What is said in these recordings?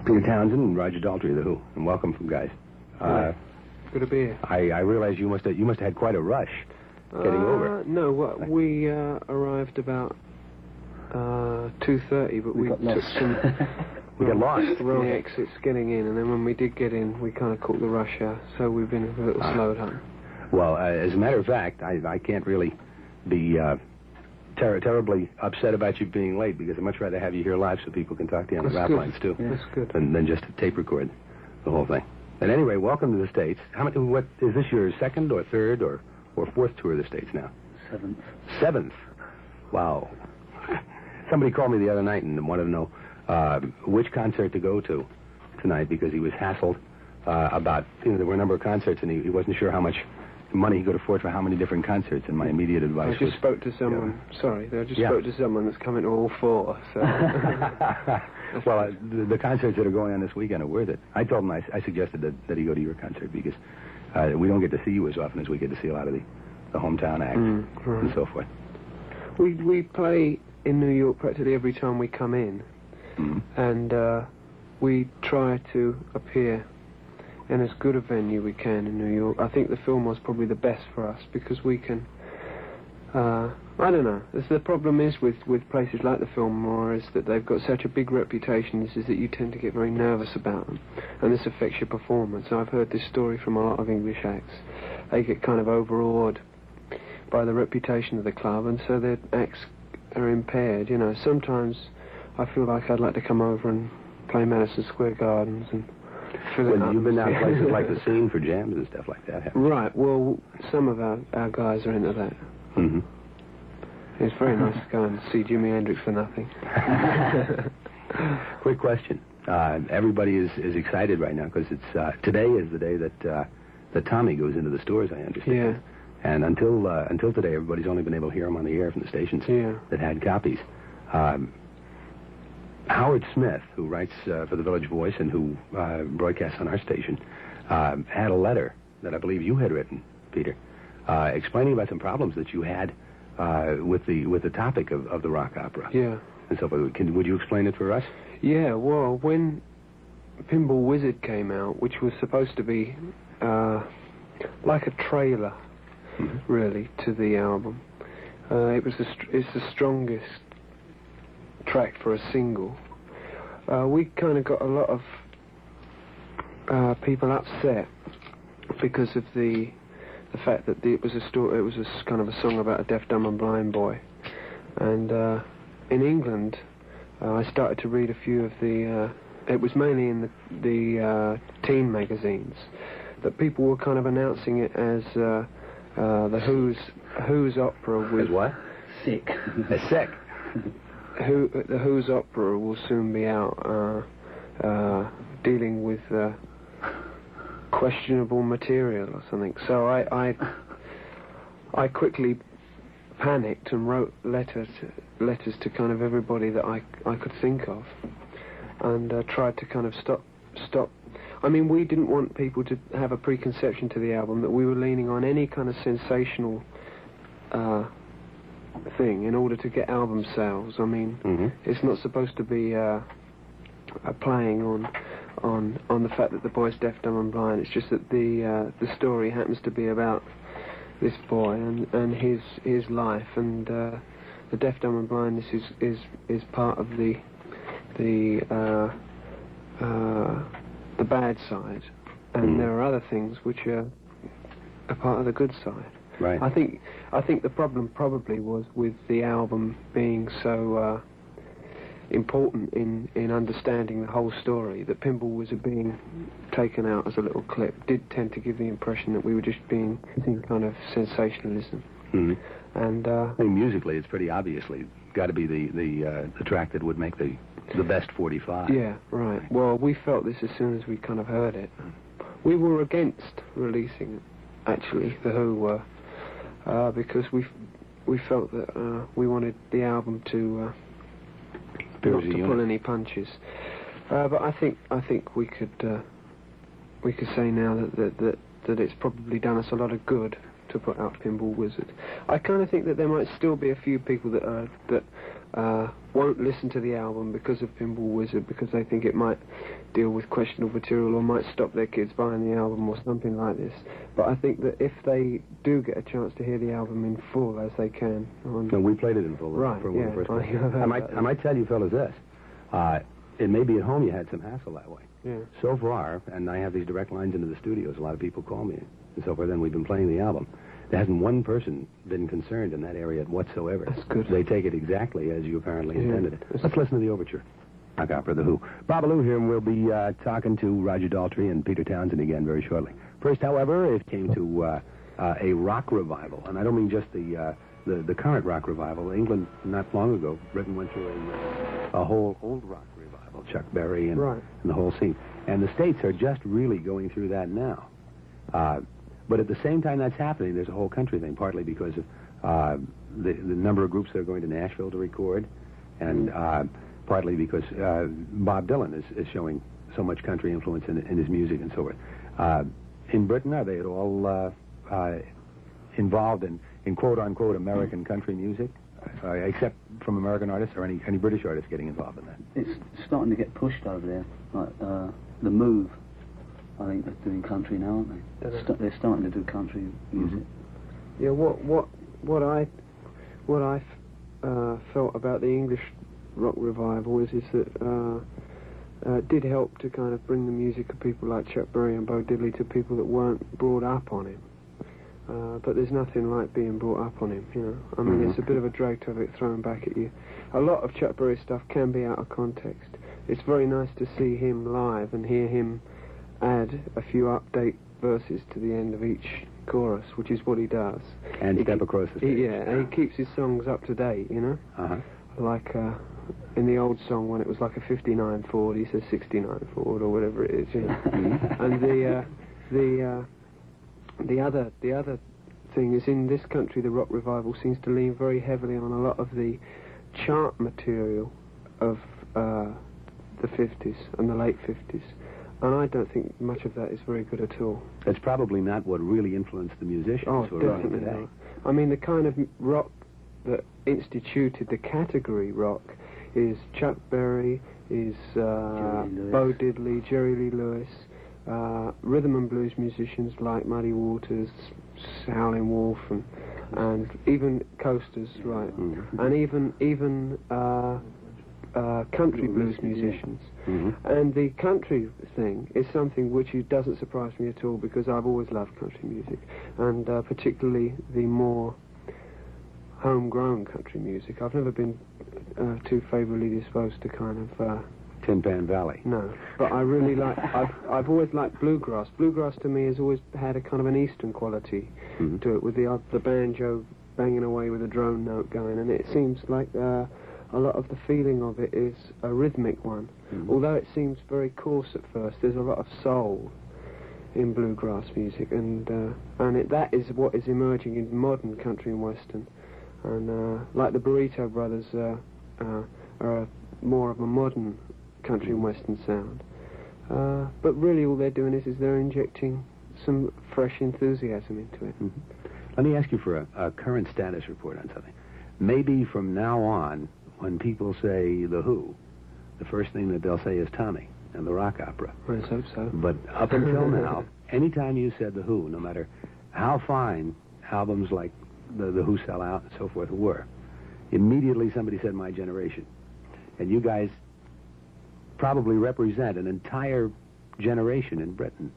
Peter Townshend and Roger Daltrey, The Who, and welcome from guys. Good to be here. I realize you must have had quite a rush getting over. No, we arrived about 2:30, but we got took lost. some We got lost. wrong exits getting in, and then when we did get in, we kind of caught the rush hour, so we've been a little slowed up. Well, as a matter of fact, I can't really be terribly upset about you being late, because I'd much rather have you here live so people can talk to you on the rap lines too. Yeah. That's good. Than just tape record the whole thing. But anyway, welcome to the States. What is this, your second or third or fourth tour of the States now? Seventh. Wow. Somebody called me the other night and wanted to know which concert to go to tonight, because he was hassled about, there were a number of concerts and he wasn't sure how much money he could afford for how many different concerts, and my immediate advice I just spoke to someone, spoke to someone that's coming to all four, so... Well, the concerts that are going on this weekend are worth it. I told him, I suggested that he go to your concert, because we don't get to see you as often as we get to see a lot of the hometown acts and so forth. We play in New York practically every time we come in, and we try to appear in as good a venue we can in New York. I think the Filmore's probably the best for us, because we can... I don't know. The problem is with places like the Filmore is that they've got such a big reputation, is that you tend to get very nervous about them, and this affects your performance. I've heard this story from a lot of English acts. They get kind of overawed by the reputation of the club, and so their acts are impaired. You know, sometimes I feel like I'd like to come over and play Madison Square Gardens and fill it up. You've been down places like the Scene for jams and stuff like that, haven't you? Right. Well, some of our guys are into that. Mm-hmm. It's very nice to go and see Jimi Hendrix for nothing. Quick question. Everybody is excited right now, because it's today is the day that Tommy goes into the stores, I understand. Yeah. And until today, everybody's only been able to hear him on the air from the stations that had copies. Howard Smith, who writes for the Village Voice and who broadcasts on our station, had a letter that I believe you had written, Peter, explaining about some problems that you had with the topic of the rock opera. Yeah. And so forth. Would you explain it for us? Yeah, well, when Pinball Wizard came out, which was supposed to be like a trailer, really, to the album, it's the strongest track for a single. We kind of got a lot of people upset because of the fact that it was a kind of a song about a deaf, dumb and blind boy. And in England, I started to read a few of the... it was mainly in the teen magazines that people were kind of announcing it as the Who's opera with... As what? Sick. As sick. The Who's opera will soon be out dealing with... questionable material or something. So I quickly panicked and wrote letters to kind of everybody that I could think of, and tried to kind of stop. I mean, we didn't want people to have a preconception to the album that we were leaning on any kind of sensational thing in order to get album sales. I mean, it's not supposed to be playing on the fact that the boy's deaf, dumb and blind. It's just that the story happens to be about this boy and his life, and the deaf, dumb and blindness is part of the bad side, and there are other things which are a part of the good side. Right. I think the problem probably was with the album being so important in understanding the whole story, that Pinball Wizard being taken out as a little clip did tend to give the impression that we were just being kind of sensationalism. And I mean, musically, it's pretty obviously got to be the track that would make the best 45. Yeah, right. Well, we felt this as soon as we kind of heard it. We were against releasing it, actually, the Who were, because we felt that we wanted the album to not to pull any punches. But I think we could say now that it's probably done us a lot of good to put out Pinball Wizard. I kind of think that there might still be a few people that won't listen to the album because of Pinball Wizard, because they think it might deal with questionable material or might stop their kids buying the album or something like this. But I think that if they do get a chance to hear the album in full, as they can... No, we played it in full. Right, for yeah. the first time. I might tell you fellas this. It may be at home you had some hassle that way. Yeah. So far, and I have these direct lines into the studios, a lot of people call me and so forth, then we've been playing the album. There hasn't one person been concerned in that area whatsoever. That's good. They take it exactly as you apparently intended it. Let's listen to the overture. Rock opera, The Who. Babalu here, and we'll be talking to Roger Daltrey and Peter Townshend again very shortly. First, however, it came to a rock revival, and I don't mean just the current rock revival. England, not long ago, Britain went through a whole old rock revival, Chuck Berry and the whole scene. And the States are just really going through that now. But at the same time that's happening, there's a whole country thing, partly because of the number of groups that are going to Nashville to record, and partly because Bob Dylan is showing so much country influence in his music and so forth. In Britain, are they at all involved in quote-unquote American country music, except from American artists, or any British artists getting involved in that? It's starting to get pushed over there, like The Move. I think they're doing country now, aren't they? They're starting to do country music. Yeah, what I felt about the English rock revival is that it did help to kind of bring the music of people like Chuck Berry and Bo Diddley to people that weren't brought up on him. But there's nothing like being brought up on him, you know. I mean, it's a bit of a drag to have it thrown back at you. A lot of Chuck Berry stuff can be out of context. It's very nice to see him live and hear him add a few update verses to the end of each chorus, which is what he does. And step across the stage. And he keeps his songs up to date, you know? Like in the old song, when it was like a 59 Ford, he says 69 Ford or whatever it is, you know? And the other thing is, in this country, the rock revival seems to lean very heavily on a lot of the chart material of the 50s and the late 50s. And I don't think much of that is very good at all. That's probably not what really influenced the musicians who are running today. Not. I mean, the kind of rock that instituted the category rock is Chuck Berry, is Bo Diddley, Jerry Lee Lewis, rhythm and blues musicians like Muddy Waters, Howlin' Wolf, and even Coasters, right? And even country blues musicians. And the country thing is something which doesn't surprise me at all, because I've always loved country music, and particularly the more homegrown country music. I've never been too favourably disposed to kind of... Tin Pan Valley. No, but I really like... I've always liked bluegrass. Bluegrass to me has always had a kind of an eastern quality to it, with the banjo banging away with a drone note going, and it seems like... a lot of the feeling of it is a rhythmic one. Although it seems very coarse at first, there's a lot of soul in bluegrass music, and that is what is emerging in modern country and western. And like the Burrito Brothers are more of a modern country and western sound. But really all they're doing is they're injecting some fresh enthusiasm into it. Let me ask you for a current status report on something. Maybe from now on, when people say The Who, the first thing that they'll say is Tommy and the rock opera. Let's hope so. But up until now, anytime you said The Who, no matter how fine albums like the Who Sell Out and so forth were, immediately somebody said My Generation. And you guys probably represent an entire generation in Britain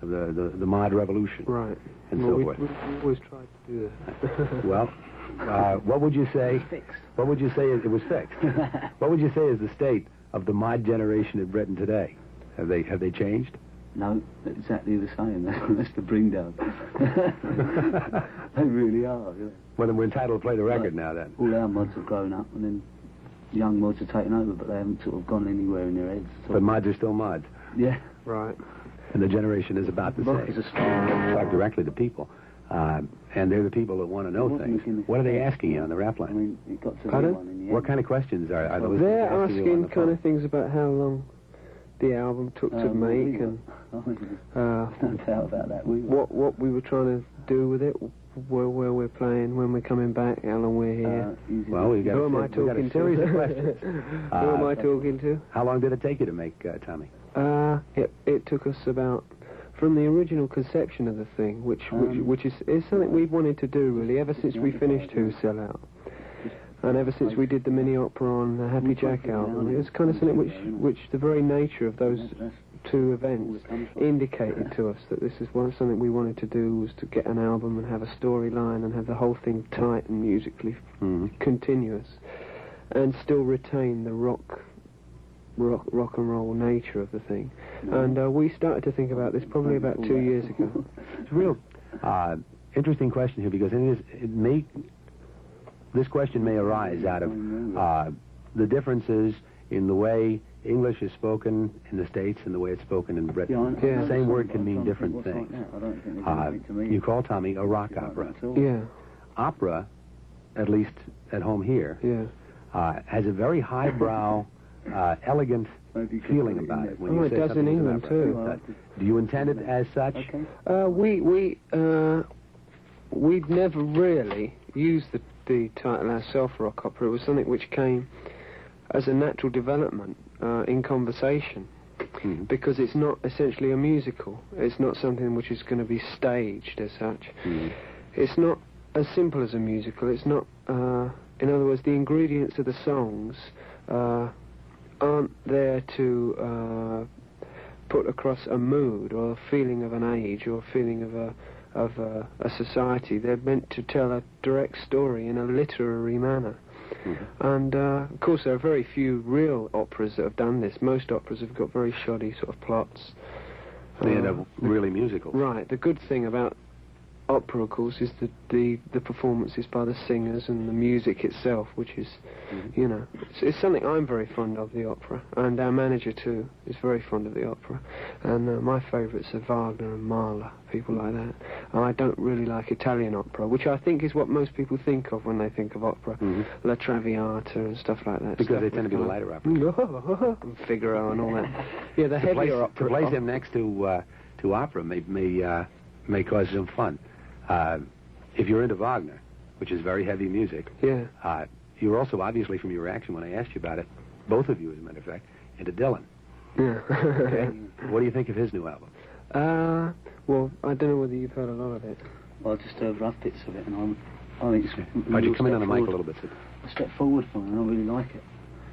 of the mod revolution. Right. And so forth. We've always tried to do that. Well... what would you say? What would you say it was fixed? What would you say is the state of the mod generation in Britain today? Have they changed? No, exactly the same. That's the bring down. They really are. Yeah. Well, then we're entitled to play the record now. Then all our mods have grown up, and then young mods are taken over, but they haven't sort of gone anywhere in their heads. But mods are still mods. Yeah. Right. And the generation is about the same. Talk directly to people. And they're the people that want to know things. What are they asking you on the rap line? I mean, it got to Pardon? one in the end. What kind of questions are those? They're asking kind of things about how long the album took to make, and no doubt about that. what we were trying to do with it, where we're playing, when we're coming back, how long we're here. Well, we've got Who am I talking a series of questions. Who am I talking to? How long did it take you to make Tommy? It took us about, from the original conception of the thing, which is something we've wanted to do really ever since we finished Who Sell Out, and ever since we did the mini opera on the Happy Jack album. It was kind of something which the very nature of those two events indicated to us that this is something we wanted to do, was to get an album and have a storyline and have the whole thing tight and musically continuous, and still retain the rock and roll nature of the thing. And we started to think about this probably about 2 years ago. It's a real interesting question here, because this question may arise out of the differences in the way English is spoken in the States and the way it's spoken in Britain. The same word can mean different things. You call Tommy a rock opera. Yeah. Opera, at least at home here, has a very highbrow, elegant feeling about it. When you say it does in England too. Do you intend it as such? We'd never really used the title ourselves, rock opera. It was something which came as a natural development in conversation, because it's not essentially a musical. It's not something which is going to be staged as such. It's not as simple as a musical. It's not, in other words, the ingredients of the songs aren't there to put across a mood or a feeling of an age or a feeling of a society. They're meant to tell a direct story in a literary manner. And, of course, there are very few real operas that have done this. Most operas have got very shoddy sort of plots. They end up really musical. Right. The good thing about opera, of course, is the performances by the singers and the music itself, which is, you know, it's something I'm very fond of, the opera. And our manager, too, is very fond of the opera. And my favourites are Wagner and Mahler, people like that. And I don't really like Italian opera, which I think is what most people think of when they think of opera. La Traviata and stuff like that. Because they tend to be the lighter opera. And Figaro and all that. Yeah, the heavier opera. To place him next to opera may cause some fun. If you're into Wagner, which is very heavy music, you're also, obviously, from your reaction when I asked you about it, both of you, as a matter of fact, into Dylan. Yeah. Okay. What do you think of his new album? Well, I don't know whether you've heard a lot of it. Well, just rough bits of it, and I think it's... Why'd you come in on the mic a little bit, Sid? A step forward for me, and I really like it.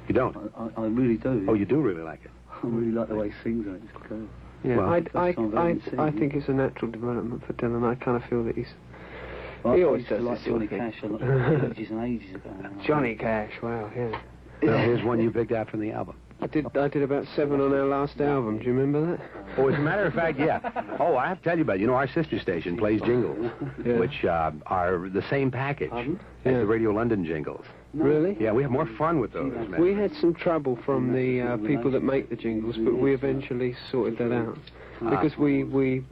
You don't? I really do. Oh, you do really like it? I really like the way he sings it. It's good. Yeah, well, I think it's a natural development for Dylan. I kind of feel that well, he always does like this sort Johnny of thing. Cash a lot, ages and ages ago. Johnny Cash, wow, yeah. Well, here's one you picked out from the album. I did about 7 on our last album. Do you remember that? Oh, as a matter of fact, yeah. Oh, I have to tell you about it. You know, our sister station plays jingles, which are the same package as the Radio London jingles. Really? Yeah, we have more fun with those. We had some trouble from the people that make the jingles, but we eventually sorted that out. Because we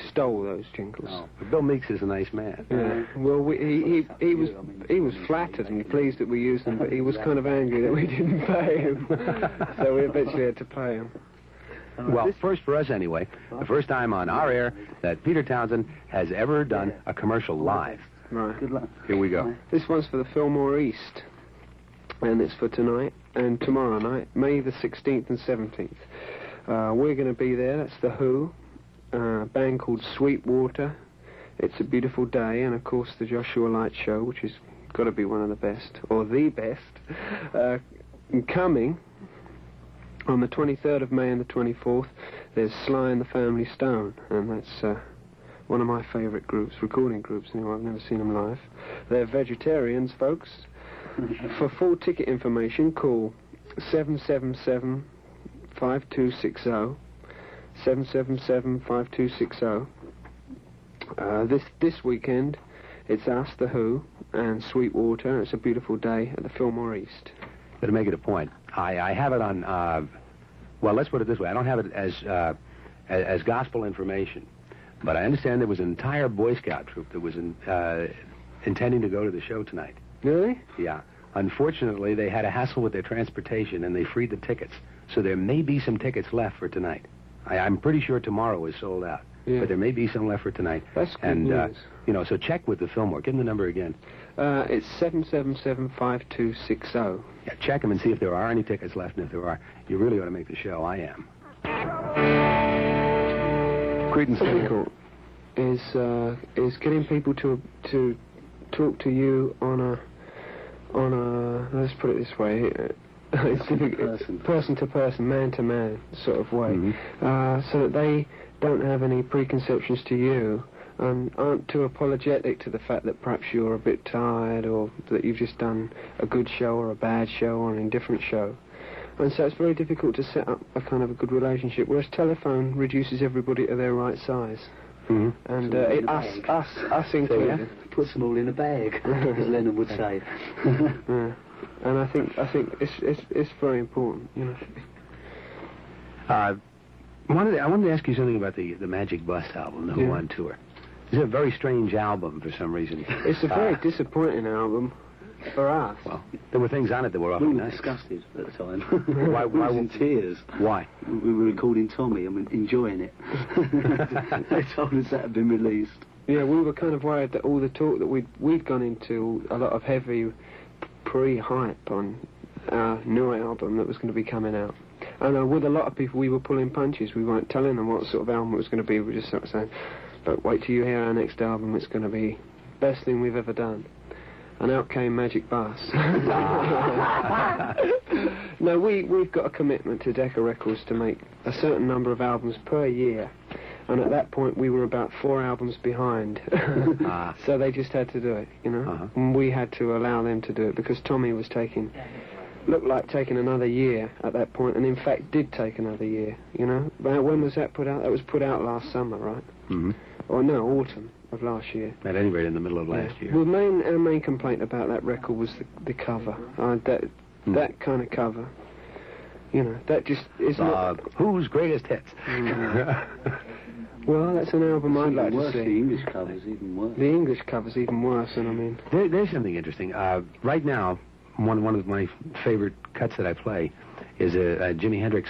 stole those jingles. Oh, but Bill Meeks is a nice man. Yeah. Well, he was flattered and pleased that we used them, but he was kind of angry that we didn't pay him. So we eventually had to pay him. Well, first for us anyway, the first time on our air that Peter Townshend has ever done a commercial live. Right. Good luck. Here we go. This one's for the Filmore East, and it's for tonight and tomorrow night, May the 16th and 17th. We're going to be there. That's the Who, a band called Sweetwater. It's a Beautiful Day, and of course the Joshua Light Show, which has got to be one of the best, or the best. Coming on the 23rd of May and the 24th, there's Sly and the Family Stone, and that's one of my favourite groups, recording groups anyway. I've never seen them live. They're vegetarians, folks. For full ticket information, call 777 5260, 777 5260. This weekend, it's us, the Who, and Sweetwater. It's a Beautiful Day at the Filmore East. But to make it a point, I have it on. Well, let's put it this way: I don't have it as gospel information, but I understand there was an entire Boy Scout troop that was intending to go to the show tonight. Really? Yeah. Unfortunately, they had a hassle with their transportation, and they freed the tickets. So there may be some tickets left for tonight. I'm pretty sure tomorrow is sold out. but there may be some left for tonight. That's good news. So check with the Filmore. Give them the number again. It's 777-5260. Yeah, check them and see if there are any tickets left, and if there are, you really ought to make the show. I am. Creedence difficult is getting people to talk to you on a let's put it this way, it's person to person, man to man sort of way, so that they don't have any preconceptions to you and aren't too apologetic to the fact that perhaps you're a bit tired or that you've just done a good show or a bad show or an indifferent show. And so it's very difficult to set up a kind of a good relationship, whereas telephone reduces everybody to their right size. And us included. Puts them all in a bag, as Lennon would say. Yeah. And I think it's very important, I wanted to ask you something about the Magic Bus album, the Who On Tour. It's a very strange album for some reason. It's a very disappointing album for us. Well, there were things on it that were awfully nice. Disgusted at the time. Why we were in tears. Why? We were recording Tommy and enjoying it. They told us that had been released. Yeah, we were kind of worried that all the talk that we'd gone into, a lot of heavy pre-hype on our new album that was going to be coming out. And with a lot of people, we were pulling punches. We weren't telling them what sort of album it was going to be. We were just sort of saying, but wait till you hear our next album. It's going to be the best thing we've ever done. And out came Magic Bus. No, we've got a commitment to Decca Records to make a certain number of albums per year. And at that point, we were about 4 albums behind. So they just had to do it, And we had to allow them to do it because Tommy was looked like taking another year at that point, and in fact did take another year, When was that put out? That was put out last summer, right? Or no, autumn of last year. At any rate, in the middle of last year. Well, our main complaint about that record was the cover. That kind of cover. That just is not... Whose greatest hits? Well, that's an album I'd like to see. The English cover's even worse. The English cover's even worse, and I mean... There's something interesting. Right now, one of my favorite cuts that I play is a Jimi Hendrix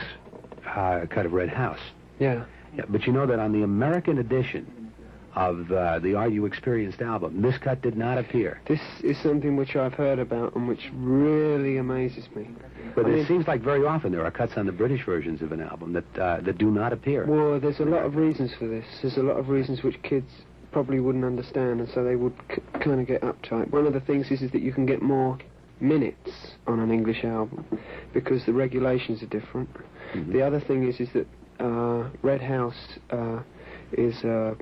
cut of Red House. Yeah. But you know that on the American edition of the Are You Experienced album, this cut did not appear. This is something which I've heard about and which really amazes me. But it seems like very often there are cuts on the British versions of an album that do not appear. Well, there's a lot of reasons for this. There's a lot of reasons which kids probably wouldn't understand, and so they would kind of get uptight. One of the things is that you can get more minutes on an English album because the regulations are different. The other thing is that Red House is a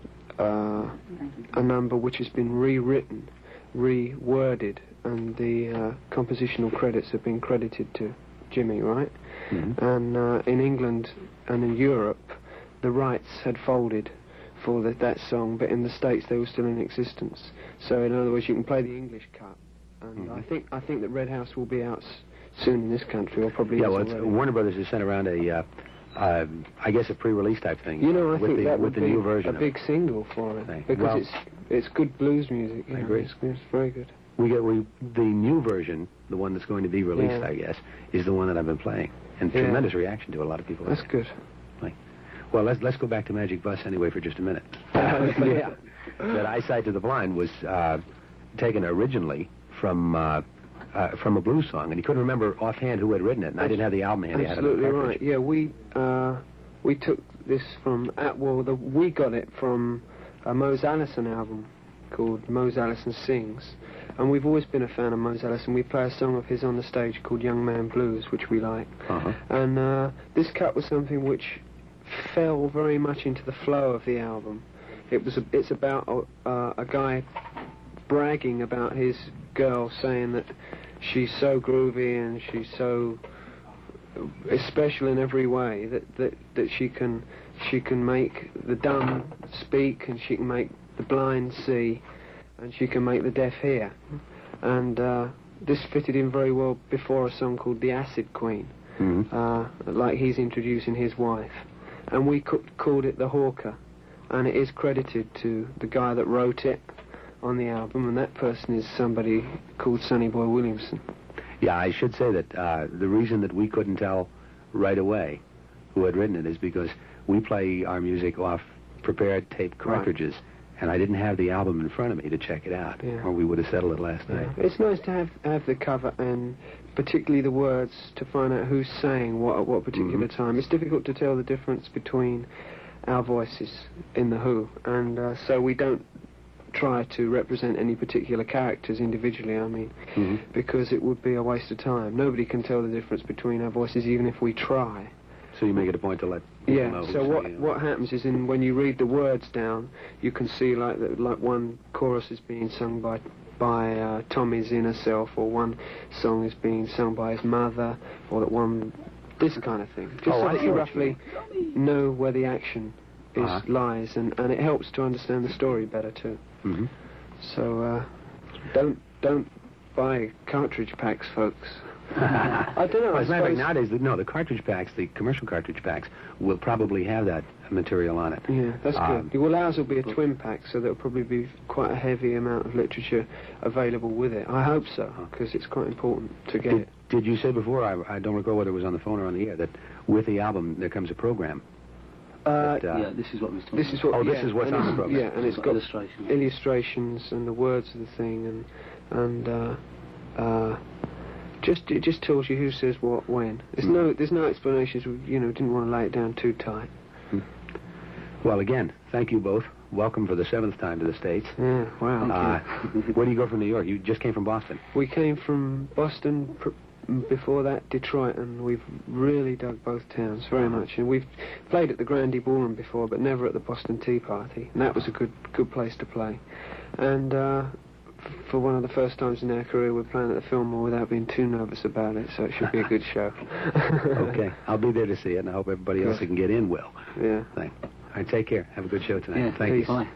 number which has been rewritten, reworded, and the compositional credits have been credited to Jimmy, right? And in England and in Europe, the rights had folded for that song, but in the States they were still in existence. So in other words, you can play the English cut, and I think that Red House will be out soon in this country, or probably Warner Brothers has sent around I guess a pre-release type thing. I think that would be the new version a big single for it because it's good blues music. I agree. It's very good. The new version, the one that's going to be released, I guess, is the one that I've been playing, and tremendous reaction to it. A lot of people. That's good. Well, let's go back to Magic Bus anyway for just a minute. That Eyesight to the Blind was taken originally from a blues song, and he couldn't remember offhand who had written it, and I didn't have the album handy. Absolutely right. Yeah, we took this from we got it from a Mose Allison album called Mose Allison Sings, and we've always been a fan of Mose Allison. We play a song of his on the stage called Young Man Blues, which we like, and this cut was something which fell very much into the flow of the album. It's about a guy bragging about his girl, saying that she's so groovy and she's so special in every way that she can make the dumb speak, and she can make the blind see, and she can make the deaf hear. And this fitted in very well before a song called The Acid Queen, like he's introducing his wife. And we called it The Hawker, and it is credited to the guy that wrote it on the album, and that person is somebody called Sonny Boy Williamson. Yeah, I should say that the reason that we couldn't tell right away who had written it is because we play our music off prepared tape cartridges, and I didn't have the album in front of me to check it out, or we would have settled it last night. It's nice to have the cover and particularly the words to find out who's saying what at what particular time. It's difficult to tell the difference between our voices in The Who, and so we don't try to represent any particular characters individually, I mean, because it would be a waste of time. Nobody can tell the difference between our voices, even if we try. So you make it a point to let people know. So what happens is, when you read the words down, you can see like one chorus is being sung by Tommy's inner self, or one song is being sung by his mother, or this kind of thing. Just so that you roughly know where the action lies, and it helps to understand the story better too. So don't buy cartridge packs, folks. I don't know. As a matter of fact, nowadays, the cartridge packs, the commercial cartridge packs, will probably have that material on it. Yeah, that's good. Well, ours will be a twin pack, so there'll probably be quite a heavy amount of literature available with it. I hope so, because it's quite important to get it. Did you say before, I don't recall whether it was on the phone or on the air, that with the album there comes a program? Yeah, this is what we're talking about. This is what's on the program. Yeah, and it's got illustrations and the words of the thing, and it just tells you who says what when. There's no explanations. Didn't want to lay it down too tight. Well, again, thank you both. Welcome for the 7th time to the States. Yeah, wow. Where do you go from New York? You just came from Boston. We came from Boston, before that Detroit, and we've really dug both towns very much. And we've played at the Grandie Ballroom before, but never at the Boston Tea Party, and that was a good place to play. And for one of the first times in our career, we're playing at the Filmore without being too nervous about it, so it should be a good show. Okay, I'll be there to see it, and I hope everybody else who can get in will. Yeah. Thanks. All right, take care. Have a good show tonight. Yeah, Thank you. Bye.